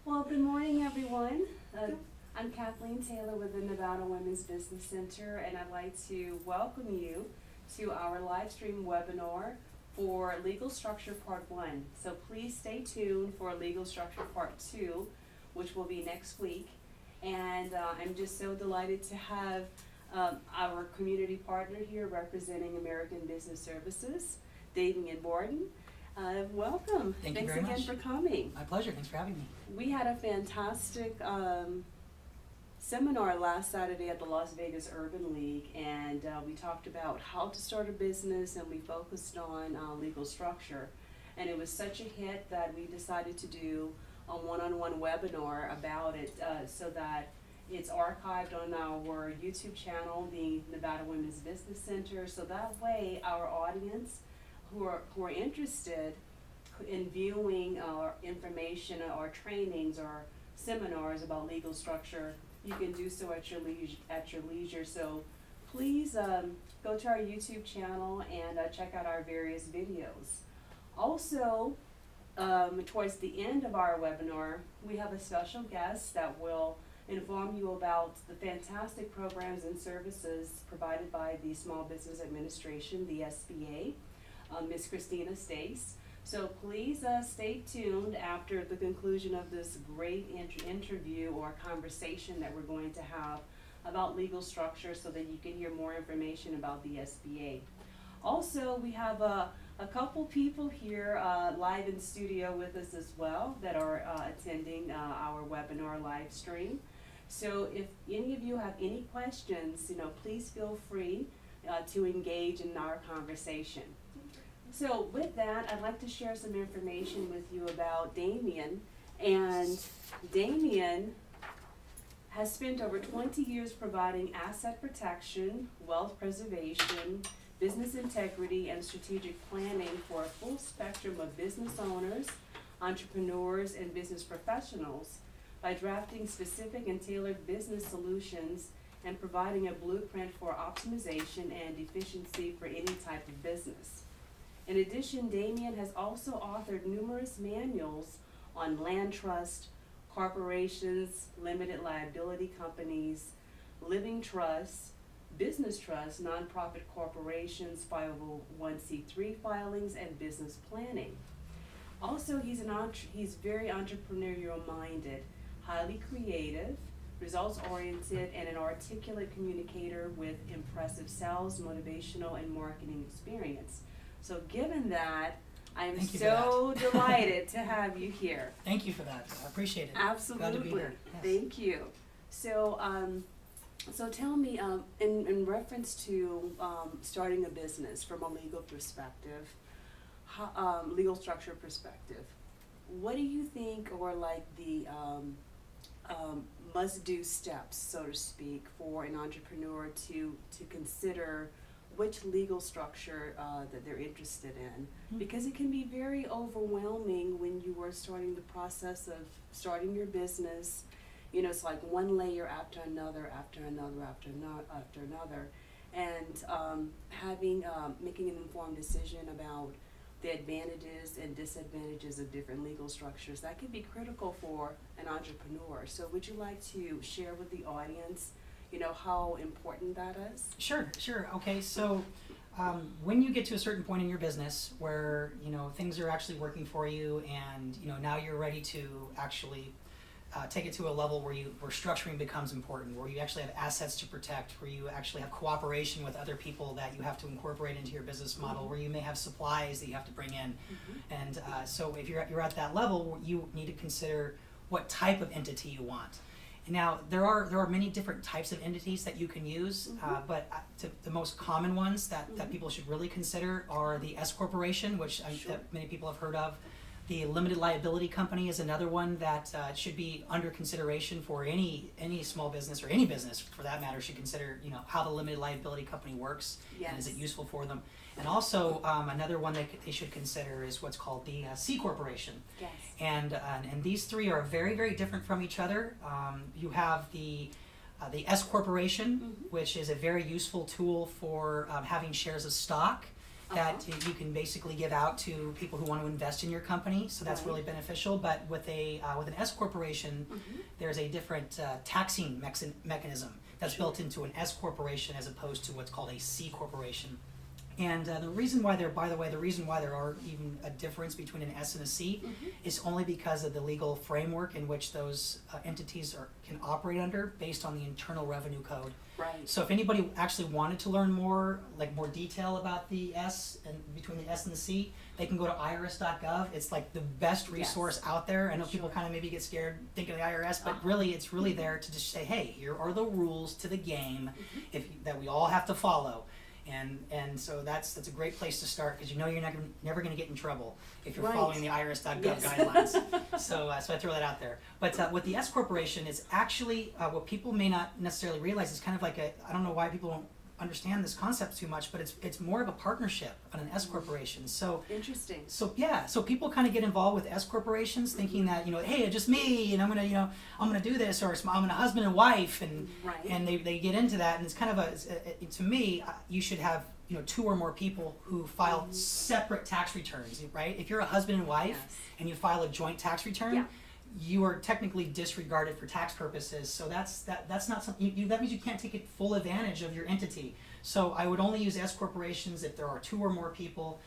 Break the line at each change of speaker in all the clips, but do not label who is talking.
Well, good morning, everyone. I'm Kathleen Taylor with the Nevada Women's Business Center, and I'd like to welcome you to our live stream webinar for Legal Structure Part 1. So please stay tuned for Legal Structure Part 2, which will be next week. And I'm just so delighted to have our community partner here representing American Business Services, Damian. Welcome.
Thank you very
Thanks again
much.
for coming.
My pleasure. Thanks for having me.
We had a fantastic seminar last Saturday at the Las Vegas Urban League, and we talked about how to start a business, and we focused on legal structure. And it was such a hit that we decided to do a one-on-one webinar about it so that it's archived on our YouTube channel, the Nevada Women's Business Center, so that way our audience who are interested in viewing our information or trainings or seminars about legal structure, you can do so at your leisure. So please go to our YouTube channel and check out our various videos. Also, towards the end of our webinar, we have a special guest that will inform you about the fantastic programs and services provided by the Small Business Administration, the SBA, Ms. Christina Stace. So please stay tuned after the conclusion of this great interview or conversation that we're going to have about legal structure so that you can hear more information about the SBA. Also, we have a couple people here live in studio with us as well that are attending our webinar live stream. So if any of you have any questions, please feel free to engage in our conversation. So with that, I'd like to share some information with you about Damian. And Damian has spent over 20 years providing asset protection, wealth preservation, business integrity, and strategic planning for a full spectrum of business owners, entrepreneurs, and business professionals by drafting specific and tailored business solutions and providing a blueprint for optimization and efficiency for any type of business. In addition, Damian has also authored numerous manuals on land trust, corporations, limited liability companies, living trusts, business trusts, nonprofit corporations, 501c3 filings, and business planning. Also, he's very entrepreneurial minded, highly creative, results oriented, and an articulate communicator with impressive sales, motivational, and marketing experience. So given that, I am so delighted to have you here.
Thank you for that. I appreciate it.
Absolutely.
Glad to be here. Yes.
Thank you. So, so tell me, in reference to starting a business from a legal perspective, legal structure perspective, what do you think are like the must-do steps, so to speak, for an entrepreneur to consider which legal structure that they're interested in? Mm-hmm. Because it can be very overwhelming when you are starting the process of starting your business. It's like one layer after another, after another, after another, and making an informed decision about the advantages and disadvantages of different legal structures. That can be critical for an entrepreneur. So would you like to share with the audience how important that is?
Sure. Okay, so when you get to a certain point in your business where, things are actually working for you and, now you're ready to actually take it to a level where structuring becomes important, where you actually have assets to protect, where you actually have cooperation with other people that you have to incorporate into your business model, mm-hmm. where you may have supplies that you have to bring in. Mm-hmm. And so if you're at that level, you need to consider what type of entity you want. Now, there are many different types of entities that you can use, mm-hmm. But the most common ones that people should really consider are the S corporation, which that many people have heard of. The limited liability company is another one that should be under consideration for any small business, or any business for that matter, should consider how the limited liability company works. Yes. And is it useful for them. And also another one that they should consider is what's called the C corporation.
Yes.
And these three are very, very different from each other. You have the S corporation, mm-hmm. which is a very useful tool for having shares of stock. that you can basically give out to people who want to invest in your company. So that's
Right.
really beneficial. But with with an S corporation, there's a different taxing mechanism that's built into an S corporation as opposed to what's called a C corporation. And the reason why there are even a difference between an S and a C is only because of the legal framework in which those entities can operate under based on the Internal Revenue Code.
Right.
So if anybody actually wanted to learn more detail about the S and between the S and the C, they can go to irs.gov. It's like the best resource out there. I know people kind of maybe get scared thinking of the IRS, but really it's really there to just say, hey, here are the rules to the game that we all have to follow. And so that's a great place to start because you know you're never going to get in trouble if you're following the irs.gov guidelines. So I throw that out there. But with the S corporation, it's actually what people may not necessarily realize is kind of like I don't know why people don't understand this concept too much, but it's more of a partnership on an S corporation. So
interesting.
So people kind of get involved with S corporations thinking that hey, it's just me and I'm gonna do this, or I'm a husband and wife, and they get into that, and it's kind of to me you should have 2 or more people who file separate tax returns, right? If you're a husband and wife and you file a joint tax return, you are technically disregarded for tax purposes. So that's not something that means you can't take full advantage of your entity. So I would only use S corporations if there are 2 or more people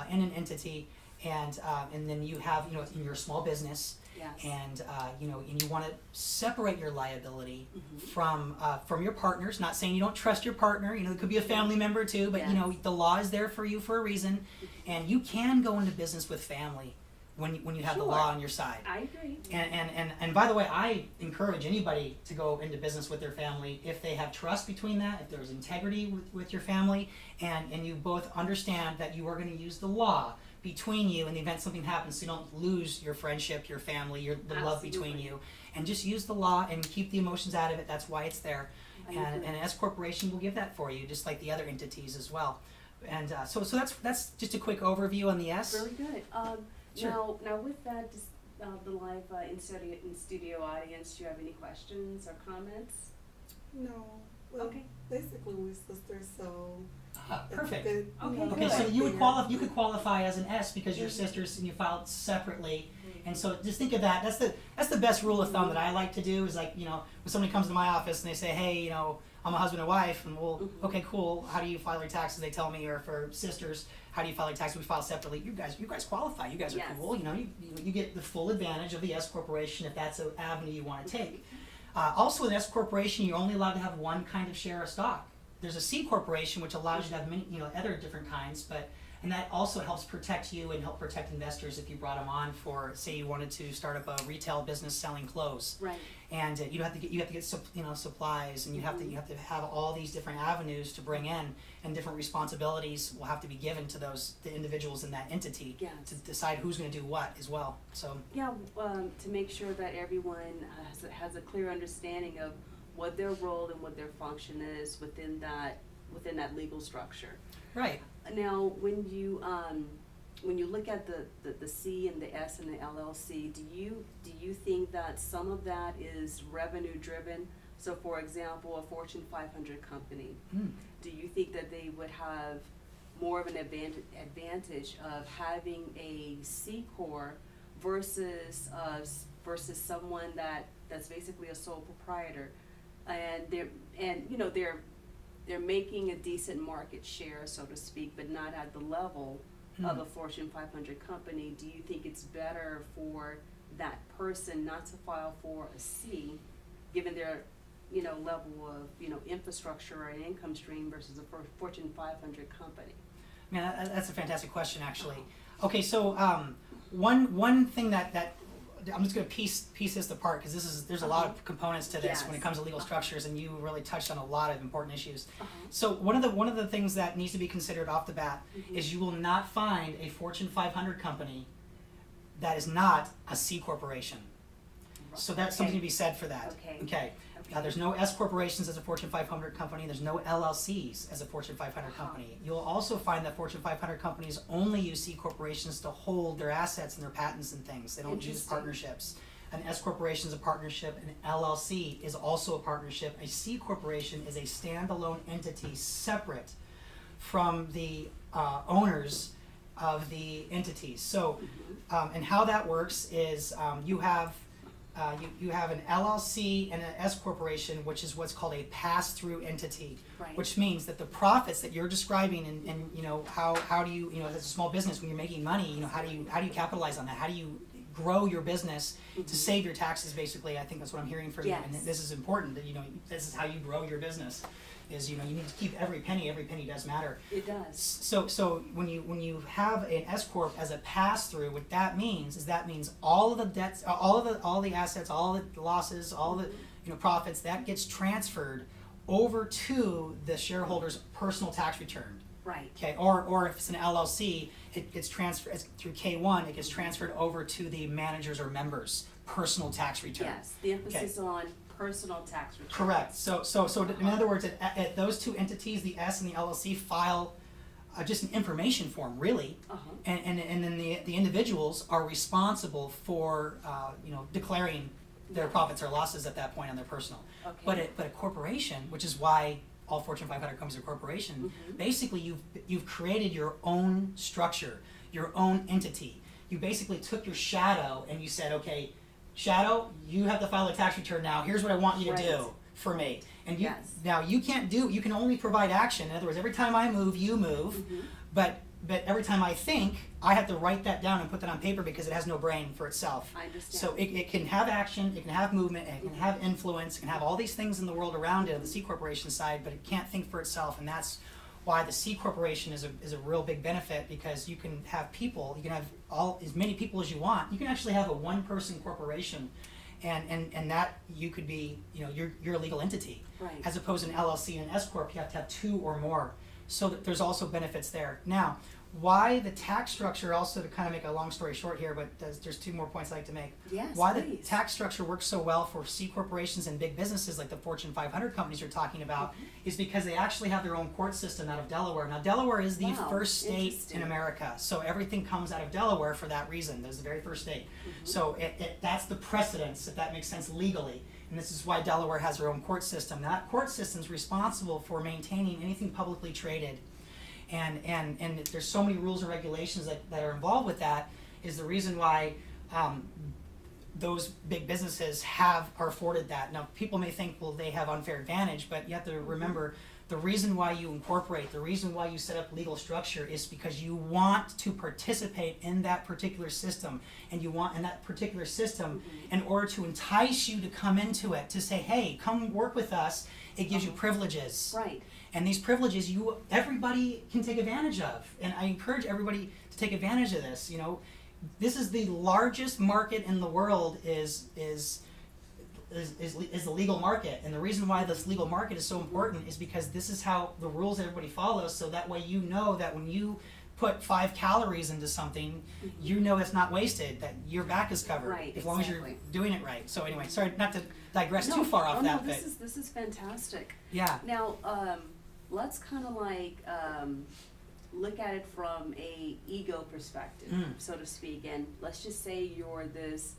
in an entity, and then you have in your small business, and and you want to separate your liability from your partners. Not saying you don't trust your partner. It could be a family member too, but the law is there for you for a reason, and you can go into business with family when you have the law on your side.
I agree.
And by the way, I encourage anybody to go into business with their family if they have trust between that, if there's integrity with your family, and you both understand that you are going to use the law between you in the event something happens, so you don't lose your friendship, your family, the love between you, and just use the law and keep the emotions out of it. That's why it's there. And an S corporation will give that for you, just like the other entities as well. And so that's just a quick overview on the S.
Very good. Sure. Now with that, the live in studio audience, do you have any questions or comments?
No. Well, basically we're sisters, so
perfect.
Good.
Okay, so you could qualify as an S because you're sisters and you filed separately. And so just think of that. That's the best rule of thumb that I like to do is when somebody comes to my office and they say, hey, I'm a husband and wife, and okay, cool. How do you file your taxes? They tell me, or for sisters, how do you file your taxes? We file separately. You guys qualify. You guys are cool. You get the full advantage of the S corporation if that's an avenue you want to take. Also, with an S corporation, you're only allowed to have one kind of share of stock. There's a C corporation which allows you to have many, other different kinds, and that also helps protect you and help protect investors if you brought them on for, say, you wanted to start up a retail business selling clothes.
Right.
And you have to get supplies, and you have to have all these different avenues to bring in, and different responsibilities will have to be given to the individuals in that entity to decide who's going to do what as well. So
to make sure that everyone has a clear understanding of what their role and what their function is within that legal structure.
Right.
Now, when you look at the C and the S and the LLC, do you think that some of that is revenue driven? So, for example, a Fortune 500 company, do you think that they would have more of an advantage of having a C corp versus someone that's basically a sole proprietor, and they're making a decent market share, so to speak, but not at the level of a Fortune 500 company? Do you think it's better for that person not to file for a C, given their level of infrastructure or an income stream versus a Fortune 500 company?
Man, that's a fantastic question, actually. Okay, so one thing that I'm just going to piece this apart because there's a lot of components to this when it comes to legal structures, and you really touched on a lot of important issues. So one of the things that needs to be considered off the bat is you will not find a Fortune 500 company that is not a C corporation. So that's something to be said for that. Okay. There's no S corporations as a Fortune 500 company. There's no LLCs as a Fortune 500 company. You'll also find that Fortune 500 companies only use C corporations to hold their assets and their patents and things. They don't use partnerships. An S corporation is a partnership. An LLC is also a partnership. A C corporation is a standalone entity separate from the owners of the entities. So, and how that works is you have an LLC and an S corporation, which is what's called a pass-through entity,
Right.
which means that the profits that you're describing, and you know how do you as a small business when you're making money, you know how do you capitalize on that? How do you grow your business to save your taxes? Basically, I think that's what I'm hearing from you, and
Yes.
this is important. That this is how you grow your business. Is you need to keep every penny. Every penny does matter.
It does.
So when you have an S corp as a pass through, what that means is all of the debts, all the assets, all the losses, all the profits that gets transferred over to the shareholder's personal tax return.
Right.
Okay, or if it's an LLC, it gets transferred through K1. It gets transferred over to the managers or members' personal tax return.
Yes. The emphasis on personal tax return.
Correct. So in other words, at those two entities, the S and the LLC, file just an information form, really, and then the individuals are responsible for declaring their profits or losses at that point on their personal.
Okay.
But a corporation, which is why all Fortune 500 companies are corporation, basically you've created your own structure, your own entity. You basically took your shadow and you said, okay, shadow, you have to file a tax return now. Here's what I want you to do for me. And now you can only provide action. In other words, every time I move, you move. But every time I think, I have to write that down and put that on paper because it has no brain for itself.
I understand.
So it can have action, it can have movement, it can have influence, it can have all these things in the world around it on the C corporation side, but it can't think for itself, and that's why the C corporation is a real big benefit, because you can have people, you can have as many people as you want. You can actually have a one-person corporation, and that you could be, you're a legal entity.
Right.
As opposed to an LLC and an S corp, you have to have two or more. So that there's also benefits there. Now, why the tax structure, also to kind of make a long story short here, but there's two more points I'd like to make.
Yes,
why
please.
The tax structure works so well for C corporations and big businesses like the Fortune 500 companies you're talking about is because they actually have their own court system out of Delaware. Now, Delaware is the first state in America, so everything comes out of Delaware for that reason. There's the very first state. So that's the precedence, if that makes sense legally. And this is why Delaware has their own court system. Now, that court system is responsible for maintaining anything publicly traded. And there's so many rules and regulations that are involved with that, is the reason why those big businesses are afforded that. Now, people may think, well, they have unfair advantage, but you have to remember the reason why you incorporate, the reason why you set up legal structure is because you want to participate in that particular system, and you want in that particular system in order to entice you to come into it, to say, hey, come work with us. It gives you privileges.
Right.
And these privileges everybody can take advantage of. And I encourage everybody to take advantage of this. This is the largest market in the world is the legal market. And the reason why this legal market is so important is because this is how the rules everybody follows, so that way you know that when you put 5 calories into something, you know it's not wasted, that your back is covered,
Right,
as long as you're doing it right. So anyway, sorry not to digress too far off that, but
this is fantastic.
yeah.
Now, let's kind of look at it from a ego perspective, so to speak, and let's just say you're this,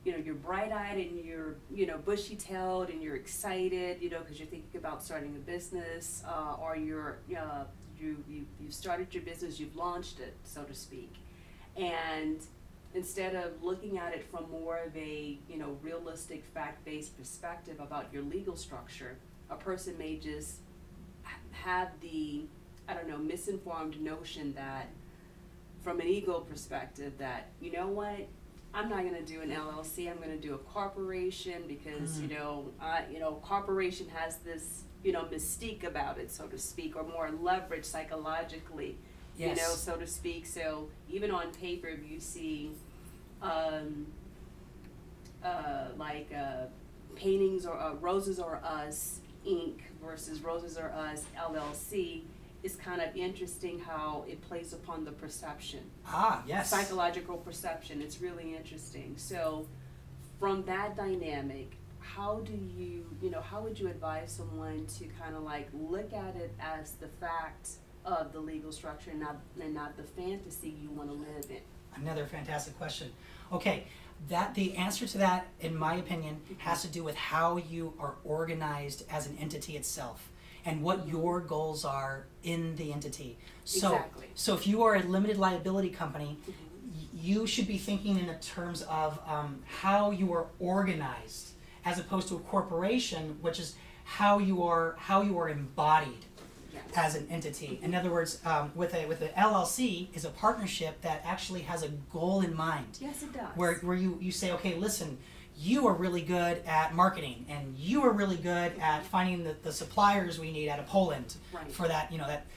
you're bright-eyed and you're bushy-tailed and you're excited, because you're thinking about starting a business, or you've started your business, you've launched it, so to speak, and instead of looking at it from more of a realistic, fact-based perspective about your legal structure, a person may just have the misinformed notion that, from an ego perspective, that I'm not going to do an LLC. I'm going to do a corporation because corporation has this mystique about it, so to speak, or more leverage psychologically,
Yes.
so to speak. So even on paper, if you see paintings or Roses or Us Inc. versus Roses or Us LLC, it's kind of interesting how it plays upon the perception.
Yes.
Psychological perception. It's really interesting. So from that dynamic, how would you advise someone to kind of look at it as the fact of the legal structure and not the fantasy you want to live in?
Another fantastic question. Okay, the answer to that, in my opinion, has to do with how you are organized as an entity itself. and what your goals are in the entity. So,
Exactly.
so if you are a limited liability company, you should be thinking in the terms of how you are organized, as opposed to a corporation, which is how you are embodied
Yes.
as an entity. In other words, with a LLC is a partnership that actually has a goal in mind.
Yes, it does.
Where you say, okay, listen, you are really good at marketing, and you are really good at finding the suppliers we need out of Poland
Right.
for that,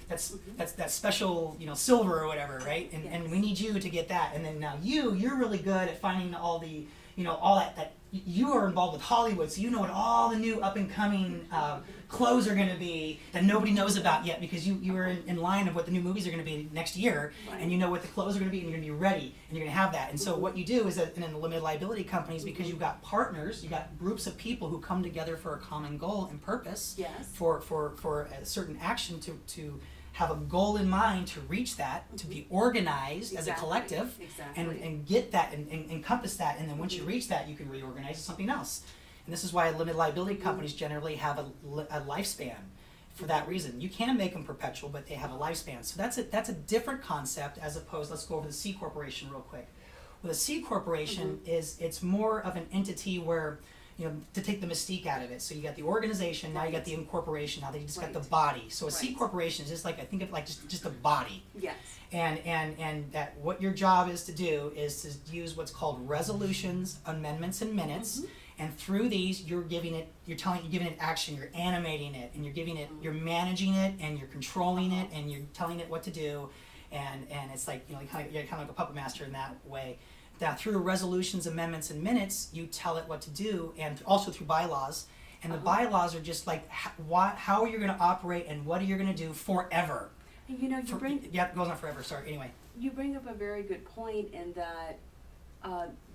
that's that special, silver or whatever, right? And
Yes.
we need you to get that. And then now you're really good at finding all the, all that you are involved with Hollywood, so you know what all the new up and coming clothes are going to be that nobody knows about yet, because you were in line of what the new movies are going to be next year,
Right.
and you know what the clothes are going to be, and you're going to be ready, and you're going to have that. And so what you do is that in the limited liability companies, because you've got partners, you've got groups of people who come together for a common goal and purpose,
Yes.
for a certain action to have a goal in mind to reach that, to be organized as a
Exactly.
collective,
Exactly.
and get that and encompass that, and then once you reach that, you can reorganize to something else. And this is why limited liability companies generally have a lifespan. For that reason, you can make them perpetual, but they have a lifespan. So that's a different concept, as opposed. Let's go over the C corporation real quick. Well, the C corporation it's more of an entity where, to take the mystique out of it. So you got the organization, now you got the incorporation, now they just got the
Right.
body. So a C
Right.
corporation is just like, I think of like just a body.
Yes.
And that what your job is to do is to use what's called resolutions, amendments, and minutes. And through these, you're giving it action, you're animating it, and you're managing it, and you're controlling it, and you're telling it what to do, and it's like, you're kind of like a puppet master in that way. Now, through resolutions, amendments, and minutes, you tell it what to do, and also through bylaws. And the bylaws are just like how you're going to operate and what you're going to do forever.
And you bring
Yeah, it goes on forever. Sorry. Anyway.
you bring up a very good point in that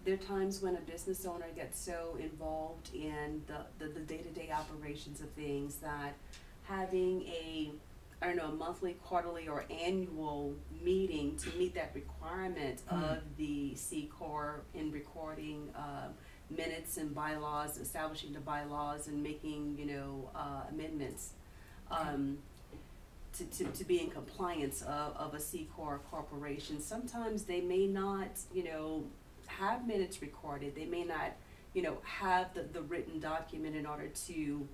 there are times when a business owner gets so involved in the day-to-day operations of things that having a monthly, quarterly, or annual meeting to meet that requirement of the C Corp in recording minutes and bylaws, establishing the bylaws, and making amendments to be in compliance of a C Corp corporation. Sometimes they may not have minutes recorded. They may not have the written document in order to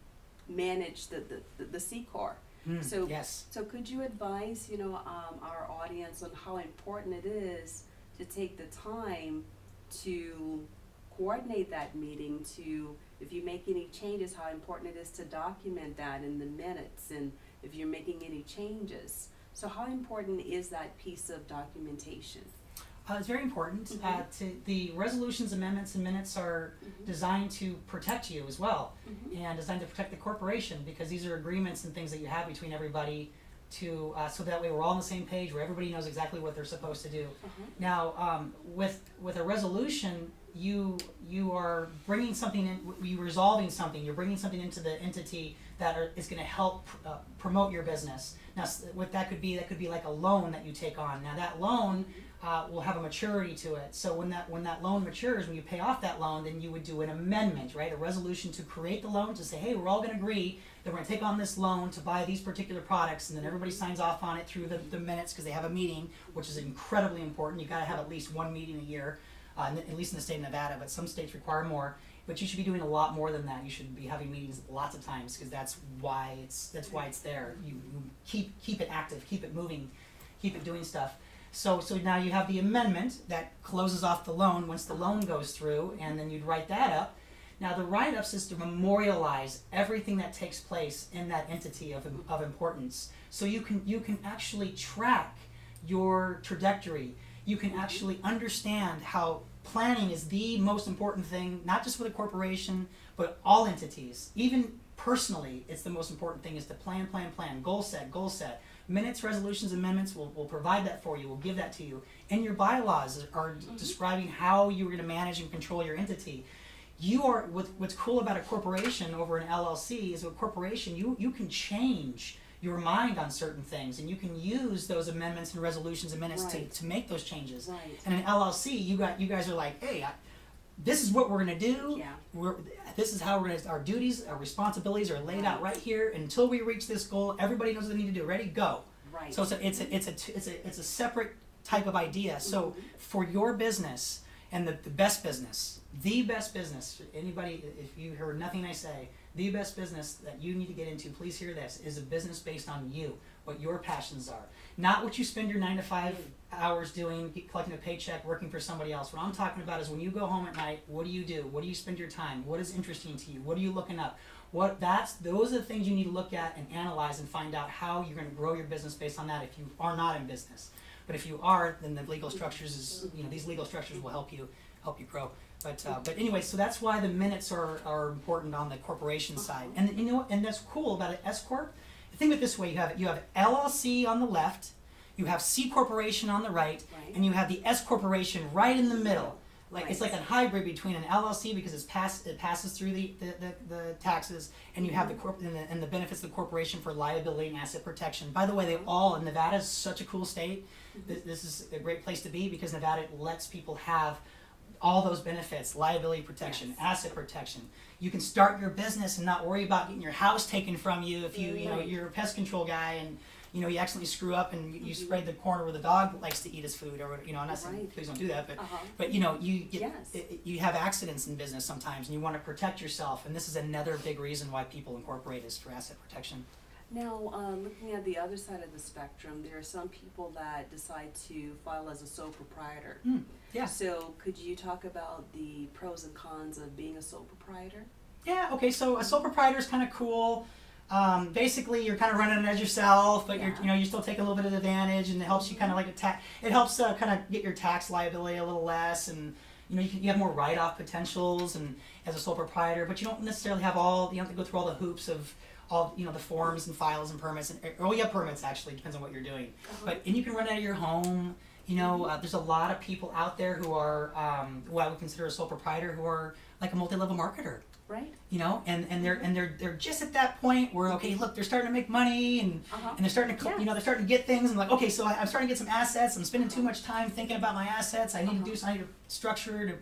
manage the C Corp. So
Yes.
So could you advise our audience on how important it is to take the time to coordinate that meeting, to, if you make any changes, how important it is to document that in the minutes, and if you're making any changes. So how important is that piece of documentation?
It's very important. The resolutions, amendments, and minutes are designed to protect you as well, and designed to protect the corporation, because these are agreements and things that you have between everybody to so that way we're all on the same page, where everybody knows exactly what they're supposed to do. Now, with a resolution, you are bringing something in, you're resolving something, you're bringing something into the entity that is going to help promote your business. Now, what that could be like a loan that you take on. Now, that loan will have a maturity to it. So when that loan matures, when you pay off that loan, then you would do an amendment, right? A resolution to create the loan, to say, hey, we're all going to agree that we're going to take on this loan to buy these particular products, and then everybody signs off on it through the minutes, because they have a meeting, which is incredibly important. You've got to have at least one meeting a year, at least in the state of Nevada, but some states require more. But you should be doing a lot more than that. You should be having meetings lots of times, because that's why it's there. You keep it active, keep it moving, keep it doing stuff. So now you have the amendment that closes off the loan once the loan goes through, and then you'd write that up. Now the write-ups is to memorialize everything that takes place in that entity of importance. So you can actually track your trajectory. You can actually understand how planning is the most important thing, not just with a corporation, but all entities. Even personally, it's the most important thing, is to plan, goal set. Minutes, resolutions, amendments will provide that for you, will give that to you. And your bylaws are describing how you're going to manage and control your entity. What's cool about a corporation over an LLC is, a corporation, you can change your mind on certain things, and you can use those amendments and resolutions and minutes
Right.
to make those changes.
Right.
And an LLC, you guys are like, hey, this is what we're going to do.
Yeah.
This is how we're going to, our duties, our responsibilities are laid out right here. Until we reach this goal, everybody knows what they need to do. Ready? Go.
Right.
So it's a separate type of idea. So for your business and the best business, anybody, if you heard nothing I say, the best business that you need to get into, please hear this, is a business based on you, what your passions are. Not what you spend your 9 to 5 hours doing, collecting a paycheck, working for somebody else. What I'm talking about is when you go home at night, what do you do? What do you spend your time? What is interesting to you? What are you looking up? Those are the things you need to look at and analyze and find out how you're going to grow your business based on that if you are not in business. But if you are, then the legal structures these legal structures will help you grow. But anyway, so that's why the minutes are important on the corporation side. And and that's cool about an S corp. Think of it this way: you have LLC on the left, you have C corporation on the right, and you have the S corporation right in the middle. It's like a hybrid between an LLC because it passes through the taxes, and you have the benefits of the corporation for liability and asset protection. By the way, Nevada is such a cool state. This is a great place to be because Nevada lets people have all those benefits: liability protection, asset protection. You can start your business and not worry about getting your house taken from you if you're a pest control guy and you accidentally screw up and you sprayed the corner where the dog likes to eat his food, or I'm not saying please don't do that, but you have accidents in business sometimes and you want to protect yourself, and this is another big reason why people incorporate is for asset protection.
Now, looking at the other side of the spectrum, there are some people that decide to file as a sole proprietor.
Yeah.
So could you talk about the pros and cons of being a sole proprietor?
Yeah, okay, so a sole proprietor is kind of cool. Basically, you're kind of running it as yourself, but you still take a little bit of advantage, and it helps you kind of it helps kind of get your tax liability a little less, and you have more write-off potentials and as a sole proprietor, but you don't necessarily have you don't have to go through all the hoops of all the forms and files and permits, or you have permits actually, depends on what you're doing. And you can run out of your home. There's a lot of people out there who are who I would consider a sole proprietor, who are like a multi-level marketer.
Right.
And they're just at that point where look, they're starting to make money and they're starting to they're starting to get things, and like, so I'm starting to get some assets. I'm spending too much time thinking about my assets. I need to structure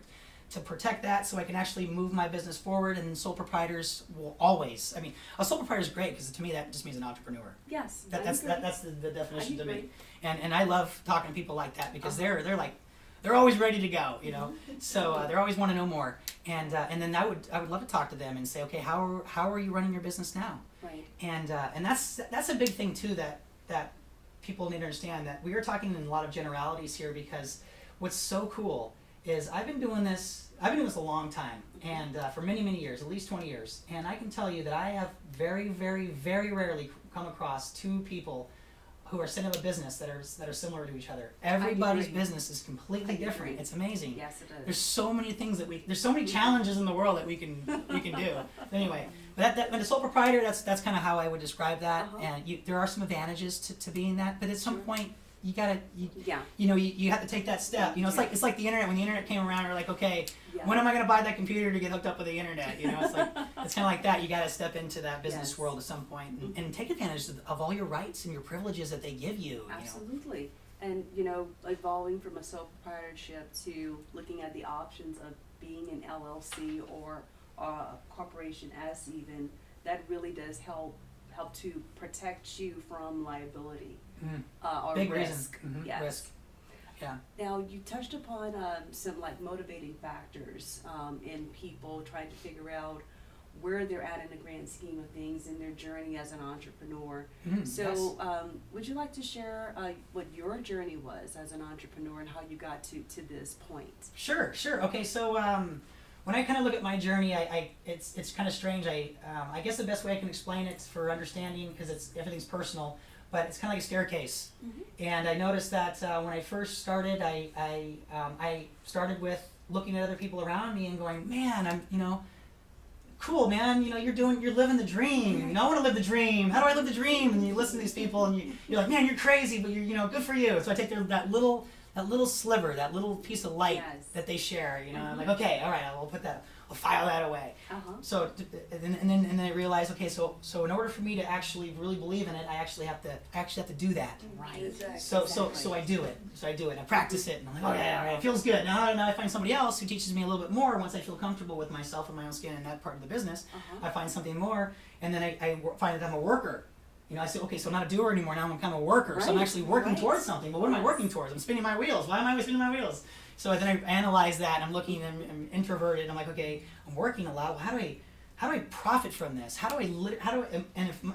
to protect that so I can actually move my business forward. And sole proprietors will always. I mean, a sole proprietor is great because to me that just means an entrepreneur.
Yes.
That's the definition to me. And I love talking to people like that because they're always ready to go, So they always want to know more, and then I would love to talk to them and say, okay, how are you running your business now?
Right.
And that's a big thing too that people need to understand, that we are talking in a lot of generalities here, because what's so cool is I've been doing this a long time, and for many years, at least 20 years, and I can tell you that I have very rarely come across two people who are setting up a business that are similar to each other. Everybody's business is completely different. It's amazing.
Yes, it is.
There's so many things there's so many challenges in the world that we can do. Anyway, but a sole proprietor, that's kind of how I would describe that. And there are some advantages to being that, but at some point you gotta you have to take that step. It's like the internet. When the internet came around, we're like, okay, when am I gonna buy that computer to get hooked up with the internet? It's kind of like that. You gotta step into that business world at some point and take advantage of all your rights and your privileges that they give you.
Absolutely. And evolving from a sole proprietorship to looking at the options of being an LLC or a corporation S, even that really does help to protect you from liability. Or
big
risk.
Reason.
Yes.
Risk. Yeah.
Now you touched upon some motivating factors in people trying to figure out where they're at in the grand scheme of things in their journey as an entrepreneur. So would you like to share what your journey was as an entrepreneur and how you got to this point? Sure.
Okay, so when I kind of look at my journey, it's kind of strange. I guess the best way I can explain it for understanding, because everything's personal, but it's kind of like a staircase. And I noticed that when I first started, I started with looking at other people around me and going, man, I'm cool, man. You're living the dream. I want to live the dream. How do I live the dream? And you listen to these people, and you're like, man, you're crazy, but you're good for you. So I take that little that little sliver, that little piece of light
Yes.
that they share. You know, I'm
Mhm.
like, okay, all right, I'll put that, I'll file that away.
Uh-huh.
So and then I realized, okay, so in order for me to actually really believe in it, I actually have to do that.
Right.
Exactly.
So I do it. I practice it, and I'm like, okay, all right, it feels good. Now I find somebody else who teaches me a little bit more. Once I feel comfortable with myself and my own skin in that part of the business,
Uh-huh.
I find something more, and then I find that I'm a worker. You know, I say, okay, so I'm not a doer anymore. Now I'm kind of a worker. So I'm
Right,
actually working
right.
towards something. But what am I
Yes.
working towards? I'm spinning my wheels. Why am I spinning my wheels? So then I analyze that, and I'm looking, and I'm introverted. I'm like, okay, I'm working a lot. Well, how do I profit from this?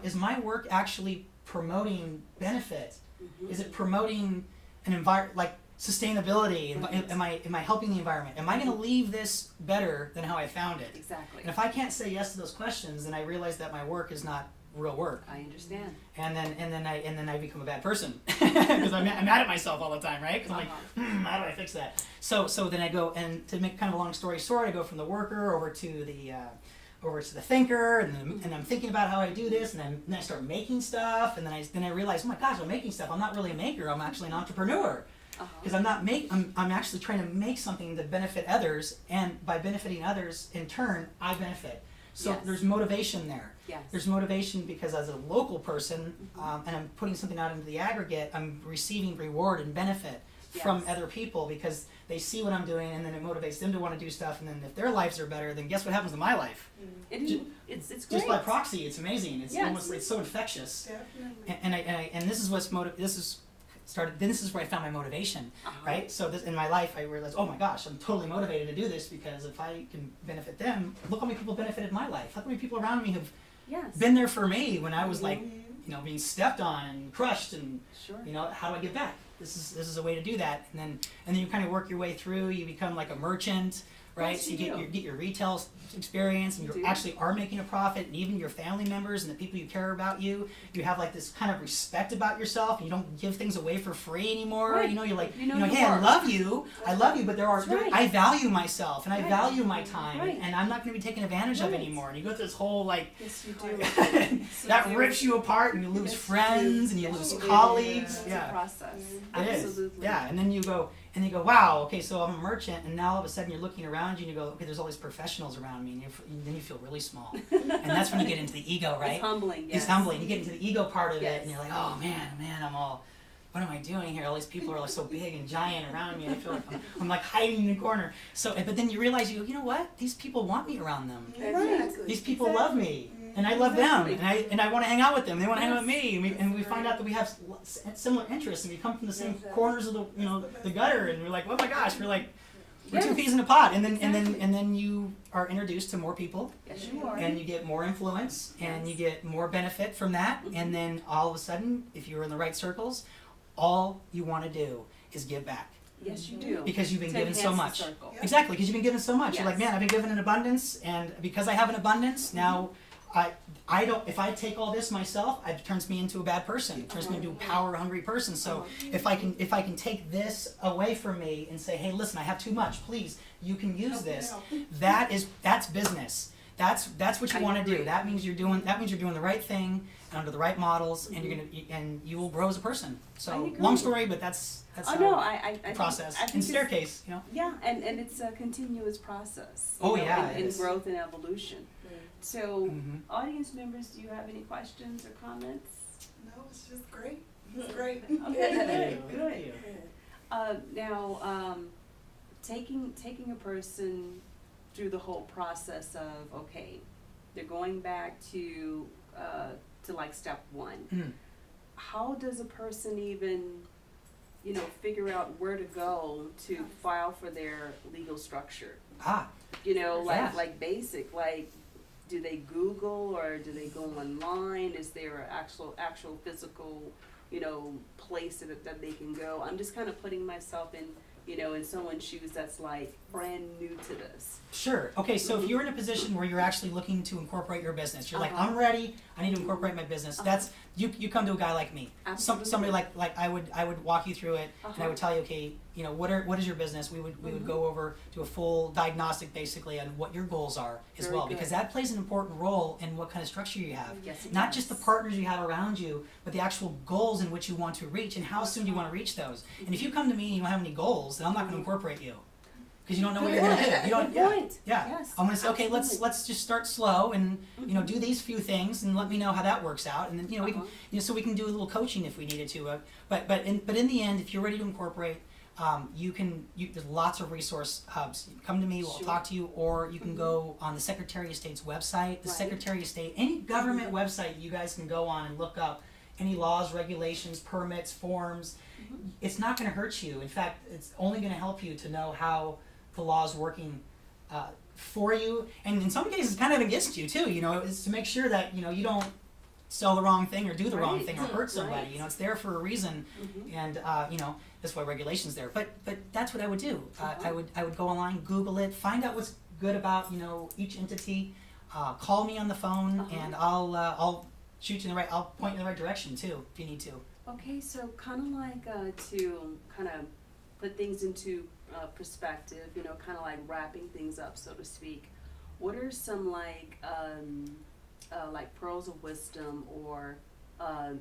Is my work actually promoting benefit?
Mhm.
Is it promoting an environment like sustainability?
Right.
Am I helping the environment? Am I going to leave this better than how I found it?
Exactly.
And if I can't say yes to those questions, then I realize that my work is not real work,
I understand.
and then I become a bad person because I'm mad at myself all the time, right? Because I'm like, how do I fix that? So then I go, and to make kind of a long story short, I go from the worker over to the thinker, and I'm thinking about how I do this, and then I start making stuff, and then I realize, oh my gosh, I'm making stuff. I'm not really a maker. I'm actually an entrepreneur.
Uh-huh.
Because I'm actually trying to make something to benefit others, and by benefiting others, in turn, I benefit. So
Yes.
there's motivation there.
Yes.
There's motivation because as a local person, and I'm putting something out into the aggregate, I'm receiving reward and benefit from
Yes.
other people because they see what I'm doing, and then it motivates them to want to do stuff. And then if their lives are better, then guess what happens to my life?
It's great.
Just by proxy, it's amazing. It's
Yes.
almost, it's so infectious.
Definitely.
And this is this is where I found my motivation,
Uh-huh.
right? So this, in my life, I realized, oh my gosh, I'm totally motivated to do this because if I can benefit them, look how many people benefited my life. Look how many people around me have
Yes.
been there for me when I was like, being stepped on and crushed, and
Sure.
how do I give back? This is a way to do that, and then you kind of work your way through. You become like a merchant, right?
Yes,
So you
you
get your retail experience, and
You
you
do.
actually are making a profit, and even your family members and the people you care about you have like this kind of respect about yourself, and you don't give things away for free anymore.
Right.
You're like,
You know your
hey, I
worth.
love you, but
That's right.
I value myself, and I
Right.
value my time,
Right.
and I'm not going to be taken advantage of
Right.
anymore. And you go through this whole like.
Yes, you do.
that
you do.
rips you apart, and you lose
Yes, you
friends,
do.
and you lose
Oh,
colleagues.
It's
Yeah.
a process.
It is.
Absolutely.
Yeah, and then you go, wow, okay, so I'm a merchant, and now all of a sudden you're looking around you and you go, okay, there's all these professionals around me, and then you feel really small. And that's when you get into the ego, right?
It's humbling. Yes.
It's humbling. You get into the ego part of
Yes.
it, and you're like, oh man, I'm all, what am I doing here? All these people are like so big and giant around me. I feel like I'm like hiding in the corner. So, but then you realize, you know what? These people want me around them.
Exactly.
These people love me, and I love them, and I want to hang out with them. They want to hang out with me, and we find out that we have similar interests, and we come from the same corners of the gutter, and we're like, oh my gosh, we're two
Yes.
peas in a pod, and then
Exactly.
you are introduced to more people,
Yes, you are.
and you get more influence, and you
Yes.
get more benefit from that,
Mhm.
and then all of a sudden, if you're in the right circles, all you want to do is give back
Yes, you do.
because you've been
To
given so
enhance the
much.
circle.
Yeah.
Exactly, because you've been given so much. You're like,
Yes.
man, I've been given an abundance, and because I have an abundance, now I don't. If I take all this myself, it turns me into a bad person. It turns me into a power-hungry person. So if I can take this away from me and say, hey, listen, I have too much. Please, you can use this. That's business. That's what you
I
want to do.
agree.
That means you're doing the right thing and under the right models, and you will grow as a person.
I
So
agree.
long story, but that's
Oh
how
no, I
the
think-
process
I think
and
it's-
staircase.
Yeah, and it's a continuous process.
Oh, yeah, it
in
is.
growth and evolution. So,
Mhm.
audience members, do you have any questions or comments?
No, it's just great. It's great.
Okay,
Thank
good,
you. Thank
good.
you.
Now, taking a person through the whole process of, okay, they're going back to like step one.
Mhm.
How does a person even, figure out where to go to file for their legal structure?
Yeah.
Like basic, like, do they Google or do they go online? Is there an actual physical, place that they can go? I'm just kind of putting myself in, in someone's shoes that's like, brand new to this.
Sure. Okay, so if you're in a position where you're actually looking to incorporate your business, you're like,
Uh-huh.
I'm ready, I need to incorporate my business.
Uh-huh.
That's you come to a guy like me.
Absolutely.
Somebody like I would walk you through it, and I
Uh-huh.
would tell you, okay, you know, what is your business? We would go over to a full diagnostic basically on what your goals are as
Very
well,
good.
because that plays an important role in what kind of structure you have.
Yes, it
Not
does.
just the partners you have around you, but the actual goals in which you want to reach and how soon do you want to reach those. And if you come to me and you don't have any goals, then I'm not going to incorporate you. Because you don't know what you're going to do. You don't.
Good point.
Yeah.
Yes,
I'm going to say, okay,
absolutely.
let's just start slow and you know do these few things and let me know how that works out, and then you know we can so we can do a little coaching if we needed to. But in the end, if you're ready to incorporate, there's lots of resource hubs. Come to me, we'll
Sure.
talk to you, or you can go on the Secretary of State's website. The
Right.
Secretary of State, any government website you guys can go on and look up any laws, regulations, permits, forms. It's not going to hurt you. In fact, it's only going to help you to know how the law is working for you, and in some cases, kind of against you too. You know, it's to make sure that you know you don't sell the wrong thing or do the wrong
Right.
thing or hurt somebody.
Right.
You know, it's there for a reason, and you know that's why regulation's there. But that's what I would do. I would go online, Google it, find out what's good about you know each entity. Call me on the phone, and I'll shoot you in the right. I'll point you in the right direction too if you need to.
Okay, so kind of like to kind of put things into perspective, you know, kind of like wrapping things up, so to speak. What are some like pearls of wisdom or kind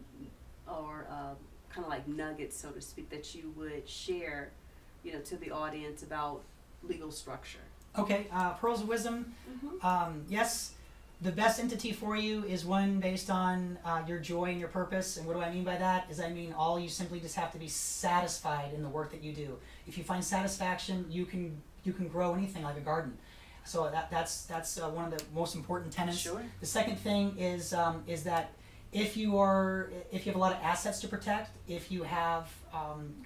of like nuggets, so to speak, that you would share, you know, to the audience about legal structure?
Okay, pearls of wisdom. Yes, the best entity for you is one based on your joy and your purpose. And what do I mean by that? Is I mean all you simply just have to be satisfied in the work that you do. If you find satisfaction, you can grow anything like a garden. So that's one of the most important tenets.
Sure.
The second thing is that if you have a lot of assets to protect, if you have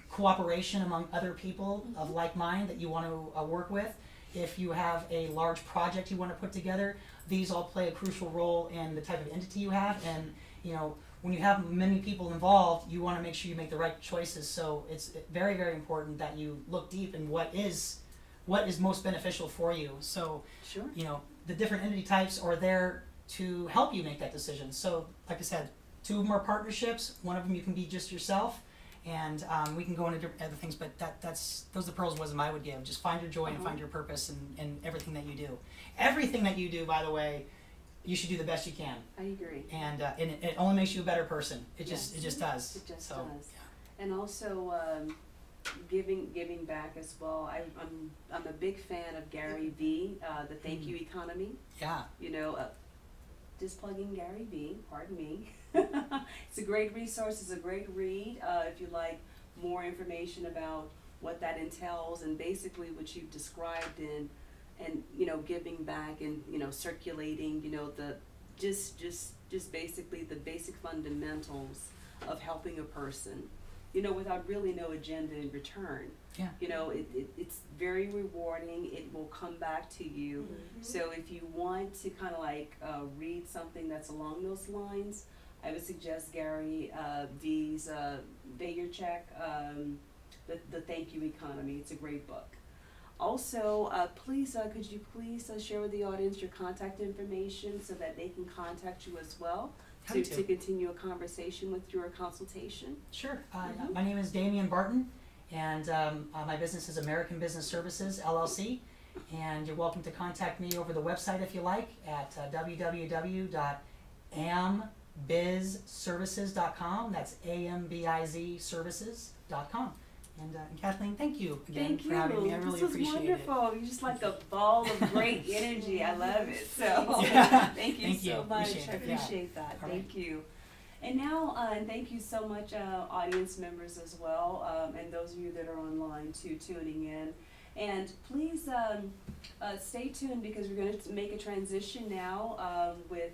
cooperation among other people of like mind that you want to work with, if you have a large project you want to put together, these all play a crucial role in the type of entity you have. And you know, when you have many people involved, you want to make sure you make the right choices. So it's very, very important that you look deep in what is most beneficial for you. So
Sure.
you know, the different entity types are there to help you make that decision. So like I said, 2 of them are partnerships. One of them you can be just yourself. And we can go into other things, but those are the pearls of wisdom I would give. Just find your joy and find your purpose in everything that you do. Everything that you do, by the way, you should do the best you can.
I agree.
And it only makes you a better person. It just does.
It just
so,
does. And also giving back as well. I'm a big fan of Gary Vee, the Thank You Economy.
Yeah.
You know, just plugging Gary Vee. Pardon me. It's a great resource. It's a great read. If you like more information about what that entails and basically what you've described and you know giving back and you know circulating you know the just basically the basic fundamentals of helping a person, you know, without really no agenda in return.
Yeah.
You know, it's very rewarding. It will come back to you. So if you want to kind of like read something that's along those lines, I would suggest Gary V's Pay Your Check, the Thank You Economy. It's a great book. Also, please, could you please share with the audience your contact information so that they can contact you as well
Happy
to continue a conversation with you or a consultation?
Sure. My name is Damian Barton, and my business is American Business Services, LLC. And you're welcome to contact me over the website if you like at www.ambizservices.com. That's AMBIZ services.com. And Kathleen, thank you again for having me. I really appreciate it.
This was wonderful. You're just like a ball of great energy. I love it. So
Yeah.
thank you
Thank
so
you.
much.
Appreciate
I
it. Yeah.
appreciate that.
All
Thank you. And now, thank you so much, audience members as well, and those of you that are online too, tuning in. And please stay tuned because we're going to make a transition now with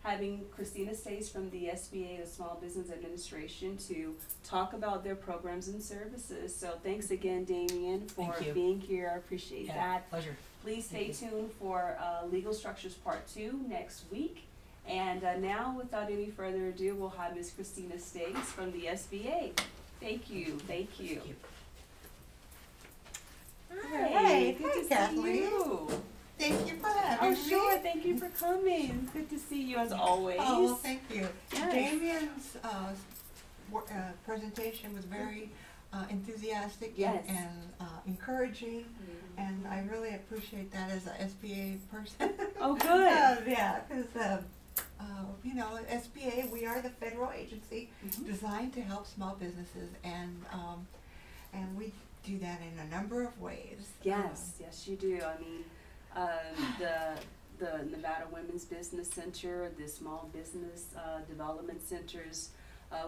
having Christina Stace from the SBA, the Small Business Administration, to talk about their programs and services. So thanks again, Damian, for
Thank you.
being here. I appreciate that.
Pleasure.
Please stay
Thank
tuned for Legal Structures Part 2 next week. And now, without any further ado, we'll have Ms. Christina Stace from the SBA. Thank you. Thank you.
Thank you.
Hey, good
Hi,
to
Kathleen.
see you.
Thank you for having
Oh,
me.
sure. Thank you for coming. Good to see you as always.
Oh, well, thank you.
Yes.
Damian's presentation was very enthusiastic
Yes.
and encouraging, and I really appreciate that as a SBA person.
Oh, good.
Yeah, because you know, SBA, we are the federal agency
Mhm.
designed to help small businesses, and we do that in a number of ways.
Yes, yes, you do. I mean, the Nevada Women's Business Center, the Small Business Development Centers,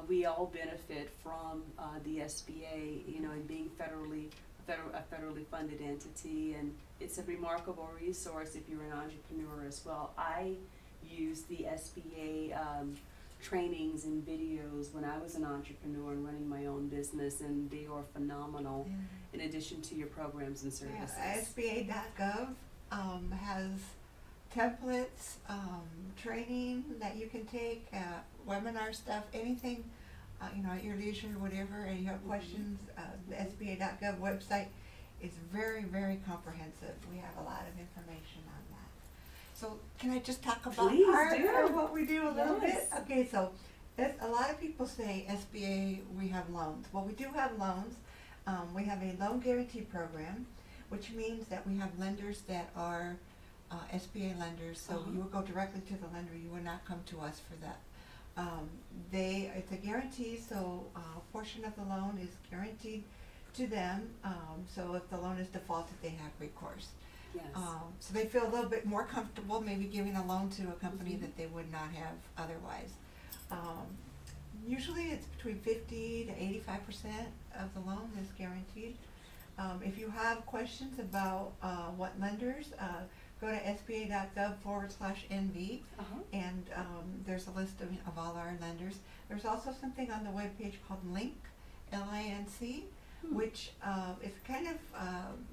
we all benefit from the SBA, you know, and being a federally funded entity, and it's a remarkable resource if you're an entrepreneur as well. I used the SBA trainings and videos when I was an entrepreneur and running my own business, and they are phenomenal in addition to your programs and services.
Yeah, SBA.gov has templates, training that you can take, webinar stuff, anything, you know, at your leisure, whatever, and you have questions. The SBA.gov website is very, very comprehensive. We have a lot of information on that. So can I just talk about
Please
our
do.
what we do a little
Yes.
bit? Okay, so a lot of people say SBA, we have loans. Well, we do have loans. We have a loan guarantee program, which means that we have lenders that are SBA lenders, so you will go directly to the lender. You will not come to us for that. It's a guarantee, so a portion of the loan is guaranteed to them. So if the loan is defaulted, they have recourse.
Yes.
So they feel a little bit more comfortable maybe giving a loan to a company
Mhm.
that they would not have otherwise. Usually it's between 50 to 85% of the loan is guaranteed. If you have questions about what lenders, go to sba.gov/NV, and there's a list of all our lenders. There's also something on the webpage called Link, L-I-N-C, which is kind of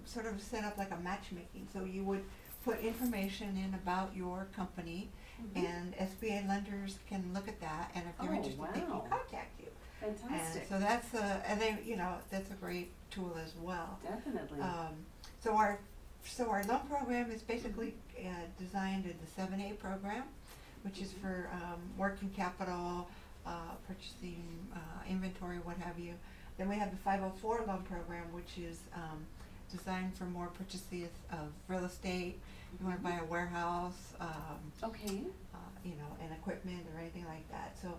sort of set up like a matchmaking. So you would put information in about your company, and SBA lenders can look at that, and if they're interested, they can contact you.
Fantastic.
And so that's and they, you know, that's a great tool as well.
Definitely.
So our loan program is basically designed in the 7A program, which is for working capital, purchasing, inventory, what have you. Then we have the 504 loan program, which is designed for more purchases of real estate. You want to buy a warehouse,
Okay.
you know, and equipment or anything like that. So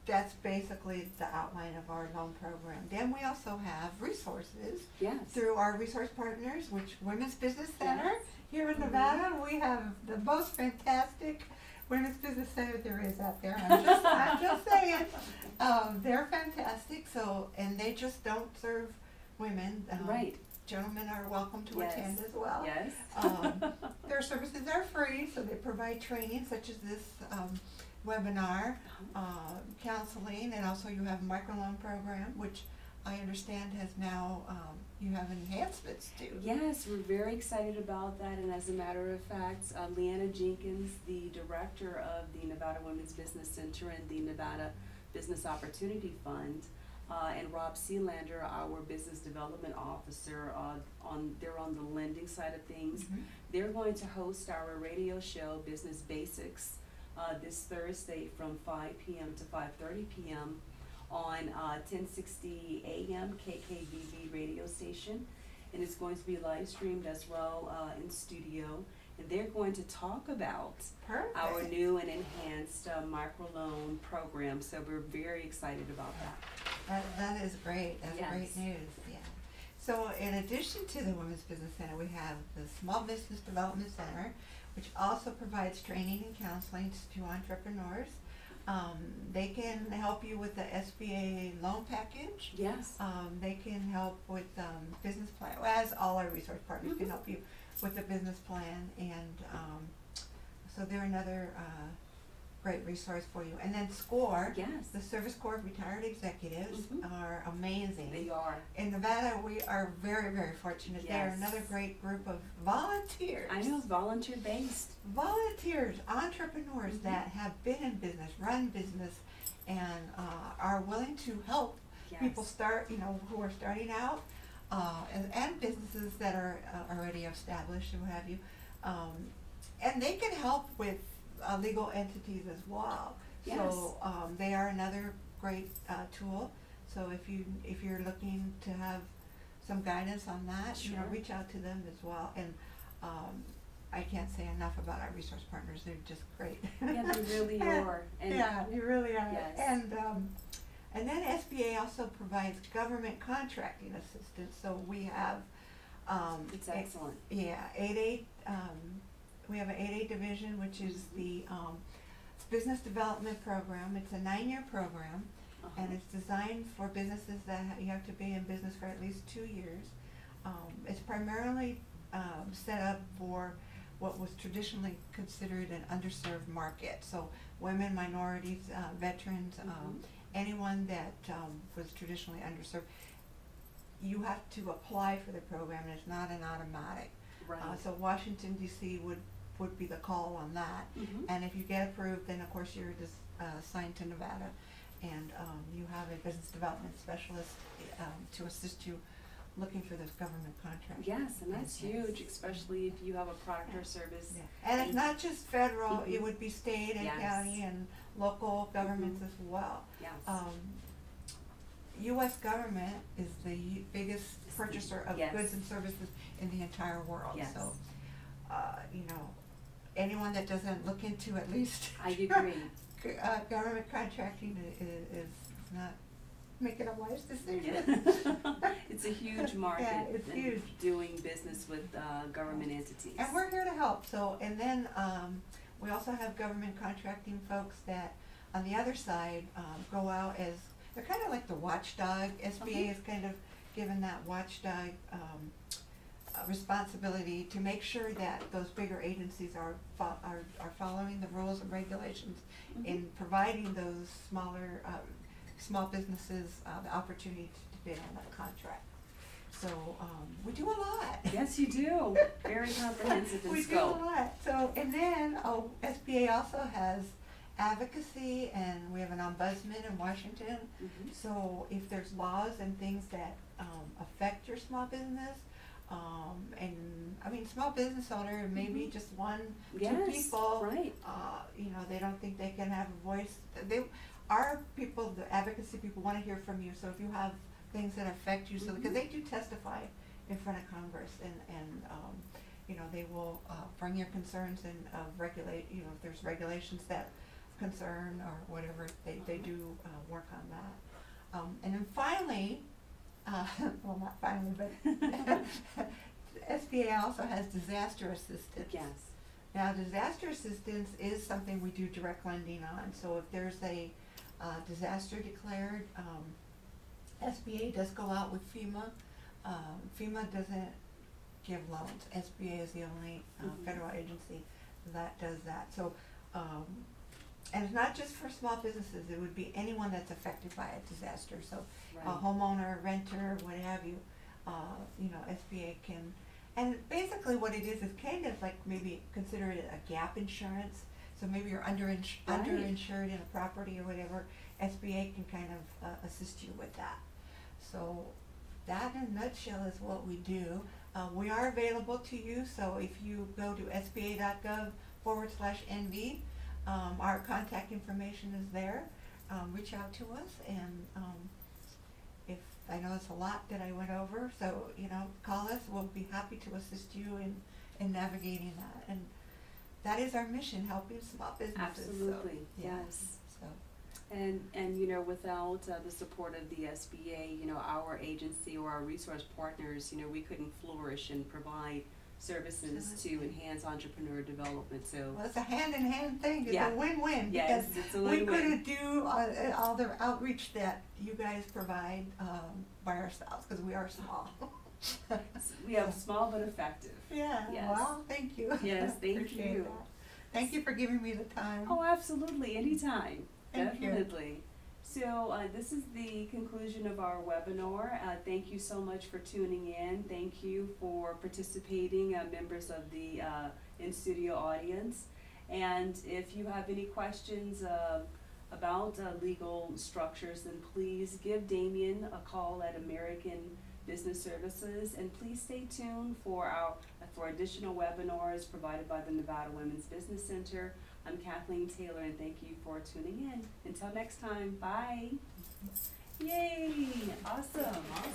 that's basically the outline of our loan program. Then we also have resources
Yes.
through our resource partners, which Women's Business Center
Yes.
here in Nevada. We have the most fantastic Women's Business Center there is out there. I'm just saying, they're fantastic. So, and they just don't serve women.
Right.
Gentlemen are welcome to
Yes.
attend as well.
Yes.
Their services are free, so they provide training such as this webinar, counseling, and also you have a microloan program, which I understand has now, you have enhancements to.
Yes, we're very excited about that, and as a matter of fact, Leanna Jenkins, the director of the Nevada Women's Business Center and the Nevada Business Opportunity Fund, and Rob Sealander, our business development officer, they're on the lending side of things. They're going to host our radio show, Business Basics, this Thursday from 5 p.m. to 5:30 p.m. on 1060 AM KKVV radio station, and it's going to be live streamed as well in studio. And they're going to talk about our new and enhanced microloan program. So we're very excited about that.
That is great. That's
Yes.
great news. Yeah. So in addition to the Women's Business Center, we have the Small Business Development Center, which also provides training and counseling to entrepreneurs. They can help you with the SBA loan package.
Yes.
They can help with business plan, as all our resource partners can help you with the business plan, and so they're another great resource for you. And then SCORE,
Yes.
the Service Corps of Retired Executives, are amazing.
They are.
In Nevada, we are very, very fortunate. They're
Yes.
another great group of volunteers.
I know, volunteer based.
Volunteers, entrepreneurs that have been in business, run business, and are willing to help
Yes.
people start, you know, who are starting out. and businesses that are already established and what have you. And they can help with legal entities as well.
Yes.
So they are another great tool. So if you're looking to have some guidance on that, you know,
Sure.
reach out to them as well. And I can't say enough about our resource partners. They're just great.
Yeah, they really are. And
yeah, you really are.
Yes.
And then SBA also provides government contracting assistance. So we have
it's excellent.
yeah, 8A. We have an 8A division, which is the business development program. It's a 9-year program, and it's designed for businesses that you have to be in business for at least 2 years. It's primarily set up for what was traditionally considered an underserved market. So women, minorities, veterans, anyone that was traditionally underserved. You have to apply for the program, and it's not an automatic.
Right.
So Washington D.C. would be the call on that. And if you get approved, then of course you're just assigned to Nevada, and you have a business development specialist to assist you looking for this government contract.
Yes, and that's huge, especially if you have a product or service.
Yeah. And it's not just federal, it would be state and
Yes.
county and local governments as well.
Yes.
U.S. government is the biggest purchaser of
Yes.
goods and services in the entire world.
Yes.
So, you know, anyone that doesn't look into at least
I agree.
government contracting is not making a wise decision.
Yeah. It's a huge market.
Yeah, it's
and
huge.
Doing business with government entities.
And we're here to help. So, and then we also have government contracting folks that, on the other side, go out as, they're kind of like the watchdog. SBA is kind of given that watchdog responsibility to make sure that those bigger agencies are following the rules and regulations in providing those smaller small businesses the opportunity to bid on that contract. So we do a lot.
Yes, you do. Very comprehensive in
we
scope.
do a lot. So, and then SBA also has advocacy, and we have an ombudsman in Washington. So if there's laws and things that affect your small business, and I mean, small business owner, maybe just one,
Yes,
two people,
right.
you know, they don't think they can have a voice. Our people, the advocacy people, want to hear from you. So if you have things that affect you, so because they do testify in front of Congress, and you know, they will bring your concerns and regulate. You know, if there's regulations that concern or whatever, they do work on that. And then finally, well, not finally, but SBA also has disaster assistance.
Yes.
Now, disaster assistance is something we do direct lending on. So if there's a disaster declared, SBA does go out with FEMA. FEMA doesn't give loans. SBA is the only federal agency that does that. So, and it's not just for small businesses. It would be anyone that's affected by a disaster. So,
Right.
a homeowner, renter, what have you. You know, SBA can, and basically what it is kind of like maybe consider it a gap insurance. So maybe you're underinsured in a property or whatever. SBA can kind of assist you with that. So that in a nutshell is what we do. We are available to you, so if you go to sba.gov/NV, our contact information is there. Reach out to us, and if I know it's a lot that I went over, so you know, call us. We'll be happy to assist you in navigating that. And that is our mission, helping small businesses.
Absolutely.
So, yeah.
Yes.
So.
And you know, without the support of the SBA, you know, our agency or our resource partners, you know, we couldn't flourish and provide services to enhance entrepreneur development. So
Well, it's a hand-in-hand thing. It's
Yeah.
a win-win.
Yes,
Because
it's a
we
win-win.
couldn't do all the outreach that you guys provide by ourselves because we are small.
we have small but effective.
Yeah.
Yes.
Well, thank you.
Yes, thank
Appreciate
you.
that. Thank you for giving me the time.
Oh, absolutely, anytime,
Thank you.
definitely. So this is the conclusion of our webinar. Thank you so much for tuning in. Thank you for participating, members of the in-studio audience. And if you have any questions about legal structures, then please give Damian a call at American business services. And please stay tuned for additional webinars provided by the Nevada Women's Business Center. I'm Kathleen Taylor, and thank you for tuning in. Until next time, bye. Yay! Awesome. All right.